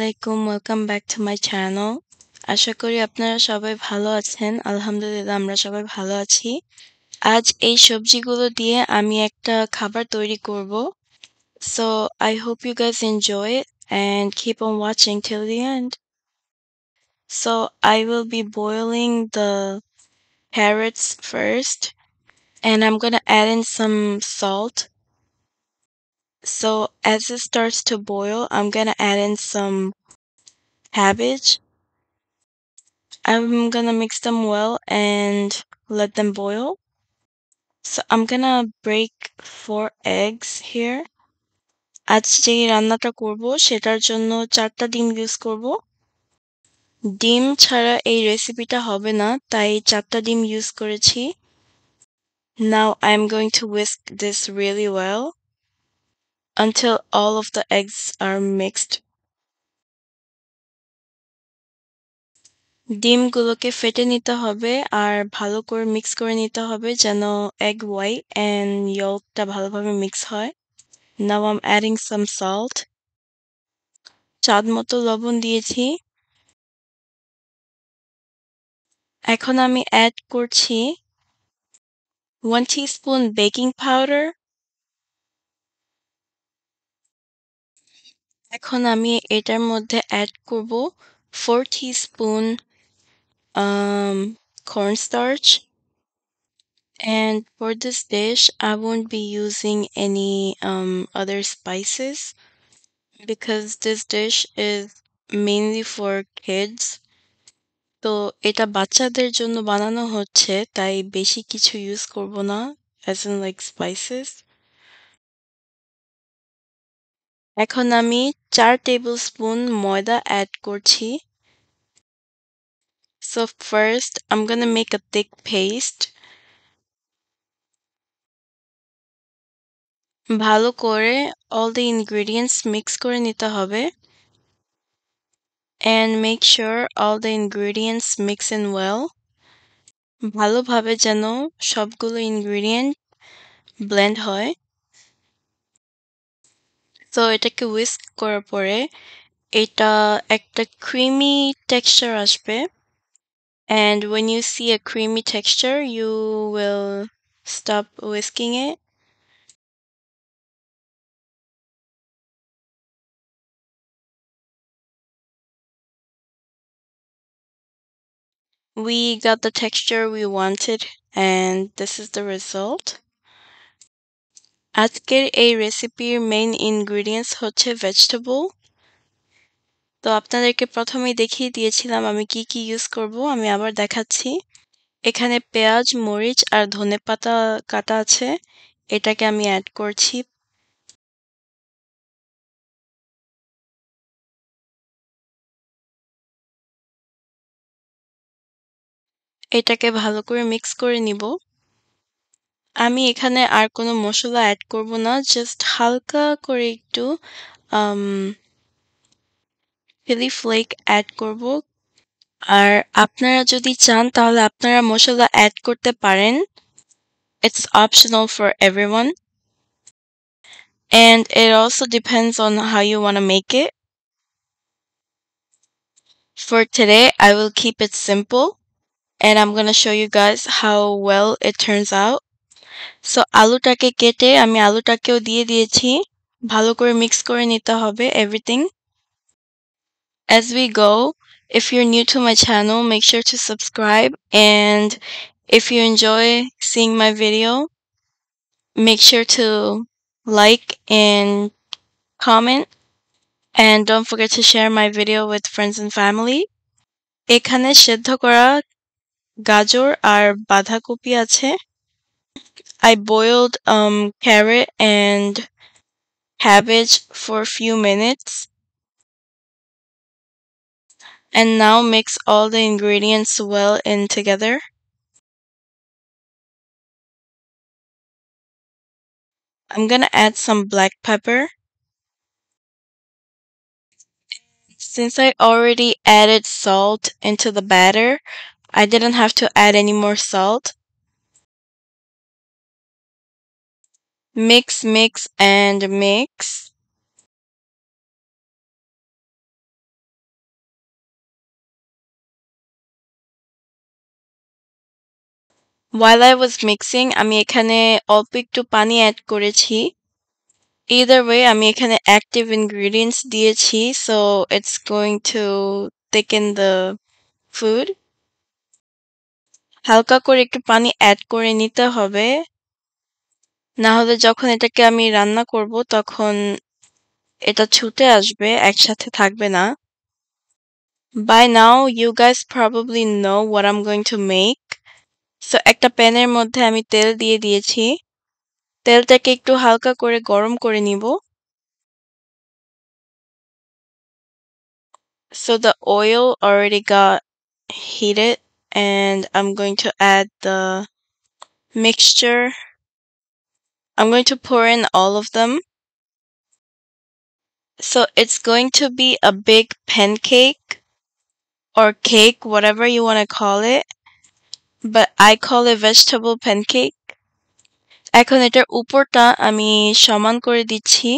আলাইকুম, welcome back to my channel. আশা করি আপনারা সবাই ভালো আছেন। আলহামদুলিল্লাহ আমরা সবাই ভালো আছি। আজ এই সবজিগুলো দিয়ে আমি একটা খাবার তৈরি করব। So I hope you guys enjoy it and keep on watching till the end. So I will be boiling the carrots first and I'm gonna add in some salt. So as it starts to boil, I'm gonna add in some cabbage. I'm gonna mix them well and let them boil. So I'm gonna break 4 eggs here. আজ যেই রান্নাটা করব সেটার জন্য 4টা ডিম use করব। ডিম ছাড়া এই রেসিপিটা হবে না, তাই 4টা ডিম ইউজ করেছি। Now I'm going to whisk this really well until all of the eggs are mixed. ডিমগুলোকে ফেটে নিতে হবে আর ভালো করে মিক্স করে নিতে হবে যেন egg white and yolkটা ভালোভাবে মিক্স হয়। Now I'm adding some salt. স্বাদ মতো লবণ দিয়েছি। এখন আমি অ্যাড করছি 1 teaspoon baking powder. এখন আমি এটার মধ্যে অ্যাড করব 4 teaspoon cornstarch. And for this dish, I won't be using any other spices because this dish is mainly for kids. তো এটা বাচ্চাদের জন্য বানানো হচ্ছে তাই বেশি কিছু ইউজ করব না as in like spices. এখন আমি 4 টেবিলস্পুন ময়দা অ্যাড করছি। So first I'm gonna make a thick paste. ভালো করে all the ingredients mix করে নিতে হবে and make sure all the ingredients mix in well. ভালোভাবে যেন সবগুলো ingredient blend হয়। তো এটাকে whisk করার পরে এটা একটা creamy texture আসবে and when you see a creamy texture you will stop whisking it. We got the texture we wanted and this is the result. আজকের এই রেসিপির মেইন ইনগ্রিডিয়েন্টস হচ্ছে ভেজিটেবল। তো আপনাদেরকে প্রথমেই দেখিয়ে দিয়েছিলাম আমি কি কি ইউজ করব, আমি আবার দেখাচ্ছি। এখানে পেঁয়াজ, মরিচ আর ধনেপাতা কাটা আছে, এটাকে আমি অ্যাড করছি। এটাকে ভালো করে মিক্স করে নিব। আমি এখানে আর কোনো মসলা অ্যাড করব না, জাস্ট হালকা করে একটু আম চিলি ফ্লেক অ্যাড করব। আর আপনারা যদি চান তাহলে আপনারা মসলা অ্যাড করতে পারেন। It's optional for everyone. And it also depends on how you want to make it. For today, I will keep it simple and I'm going to show you guys how well it turns out. So আলুটাকে কেটে আমি আলুটাকেও দিয়ে দিয়েছি। ভালো করে mix করে নিতে হবে everything. As we go, if you're new to my channel, make sure to subscribe, and if you enjoy seeing my video, make sure to like and comment, and don't forget to share my video with friends and family. এখানে সেদ্ধ করা গাজর আর বাঁধাকপি আছে। I boiled carrot and cabbage for a few minutes and now mix all the ingredients well in together. I'm gonna add some black pepper. Since I already added salt into the batter, I didn't have to add any more salt. Mix, mix, and mix. While I was mixing, আমি এখানে অল্প একটু পানি add করেছি। Either way, আমি এখানে active ingredients দিয়েছি, so it's going to thicken the food. হালকা করে একটু পানি অ্যাড করে নিতে হবে, না হলে যখন এটাকে আমি রান্না করব তখন এটা ছুটে আসবে, একসাথে থাকবে না। By now, you guys probably know what I'm going to make. So একটা প্যানের মধ্যে আমি তেল দিয়ে দিয়েছি। তেলটাকে একটু হালকা করে গরম করে নিব। So the oil already got heated and I'm going to add the mixture. I'm going to pour in all of them. So it's going to be a big pancake or cake, whatever you want to call it. But I call it vegetable pancake. এখন এটার উপরটা আমি সমান করে দিচ্ছি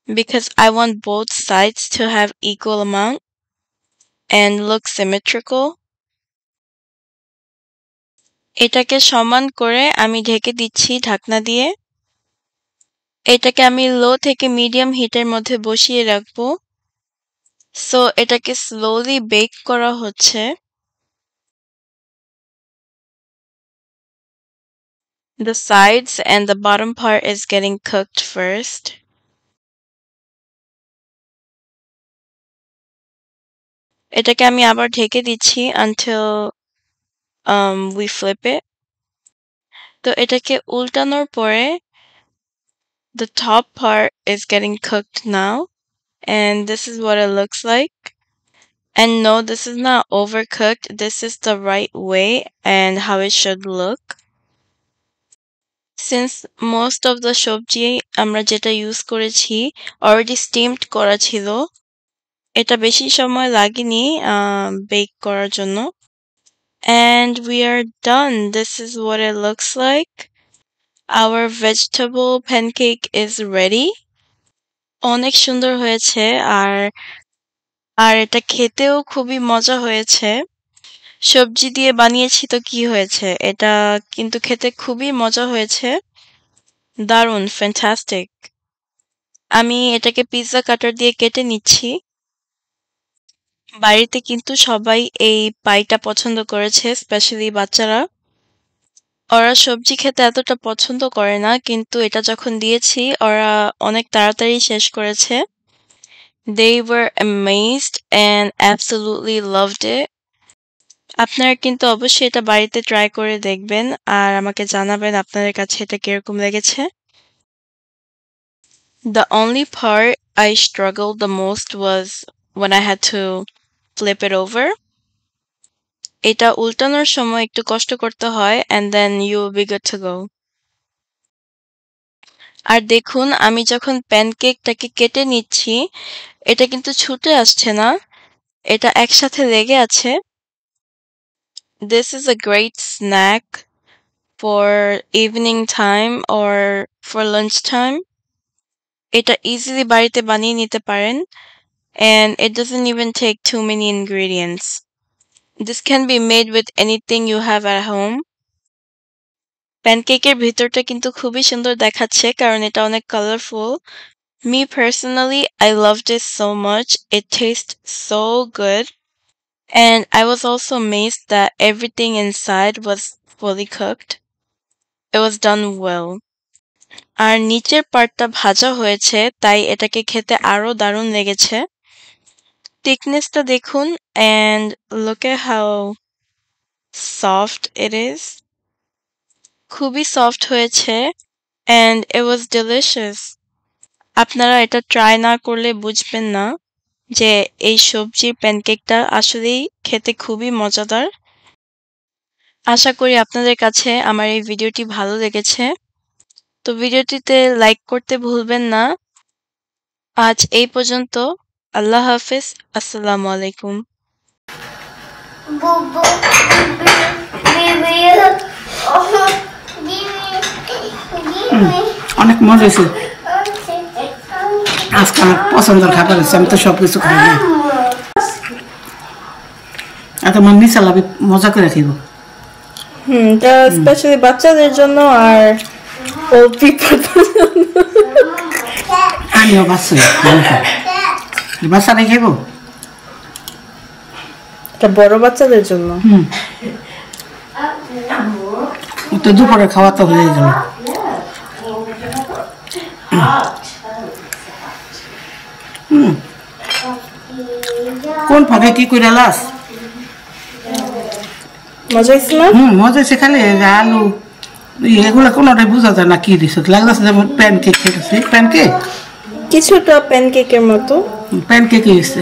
because I want both sides to have equal amount and look symmetrical. এটাকে সমান করে আমি ঢেকে দিচ্ছি ঢাকনা দিয়ে। এটাকে আমি লো থেকে মিডিয়াম হিটের মধ্যে বসিয়ে রাখবো। সো এটাকে স্লোলি বেক করা হচ্ছে। The sides and the bottom part is getting cooked first. এটাকে আমি আবার ঢেকে দিচ্ছি until we flip it. তো এটাকে উল্টানোর পরে the top part is getting cooked now and this is what it looks like. And no, this is not overcooked. This is the right way and how it should look. Since most of the সবজি আমরা যেটা use করেছি already steamed করা ছিল, এটা বেশি সময় লাগেনি বেক করার জন্য। And we are done. This is what it looks like. Our vegetable pancake is ready. অনেক সুন্দর হয়েছে আর এটা খেতেও খুবই মজা হয়েছে। সবজি দিয়ে বানিয়েছি তো কি হয়েছে, এটা কিন্তু খেতে খুবই মজা হয়েছে। দারুণ, ফ্যান্টাস্টিক। আমি এটাকে পিৎজা কাটার দিয়ে কেটে নিচ্ছি। বাড়িতে কিন্তু সবাই এই পাইটা পছন্দ করেছে, স্পেশালি বাচ্চারা। ওরা সবজি খেতে এতটা পছন্দ করে না, কিন্তু এটা যখন দিয়েছি ওরা অনেক তাড়াতাড়ি শেষ করেছে। They were amazed and absolutely loved it. আপনারা কিন্তু অবশ্যই এটা বাড়িতে ট্রাই করে দেখবেন আর আমাকে জানাবেন আপনাদের কাছে এটা কিরকম লেগেছে। The only part I struggled the most was when I had to flip it over. এটা উল্টানোর সময় একটু কষ্ট করতে হয় and then you will be good to go. আর দেখুন আমি যখন প্যানকেকটাকে কেটে নিচ্ছি এটা কিন্তু ছুটে আসছে না, এটা একসাথে লেগে আছে। This is a great snack for evening time or for lunch time. এটা easily বাড়িতে বানিয়ে নিতে পারেন and it doesn't even take too many ingredients. This can be made with anything you have at home. প্যানকেকের ভিতরটা কিন্তু খুবই সুন্দর দেখাচ্ছে কারণ এটা অনেক colourful. Me personally, I loved it so much. It tastes so good. And I was also amazed that everything inside was fully cooked. It was done well. আর নিচের পার্টটা ভাজা হয়েছে তাই এটাকে খেতে আরো দারুণ লেগেছে। thicknessটা দেখুন and look at how soft it is. খুবই সফট হয়েছে and it was delicious. আপনারা এটা ট্রাই না করলে বুঝবেন না যে এই সবজির প্যানকেকটা আসলেই খেতে খুবই মজাদার। আশা করি আপনাদের কাছে আমার এই ভিডিওটি ভালো লেগেছে। তো ভিডিওটিতে লাইক করতে ভুলবেন না। আজ এই পর্যন্ত। আল্লাহ হাফেজ। আসসালামু আলাইকুম। অনেক মজা হয়েছে। আজকে আমার পছন্দের খাবার হচ্ছে, আমি তো সবকিছু খাই না। এত মান নিচে লাভি মজা করে খাইব। এটা স্পেশালি বাচ্চাদের জন্য আর ওল্ড পিপল আমিও বাচ্চা বাচ্চা নাই খাইব এটা বড় বাচ্চাদের জন্য তো দুপুরে খাওয়া তো হয়ে গেল কোন ফাঁকে কি করে লাস মজা হয়েছে না মজা হয়েছে খালি আলু এগুলো কোনোটাই বোঝা যায় না কি দিস লাগতেছে যেমন প্যানকেক খেতেছি প্যানকেক কিছুটা প্যানকেকের মতো প্যানকেক হয়েছে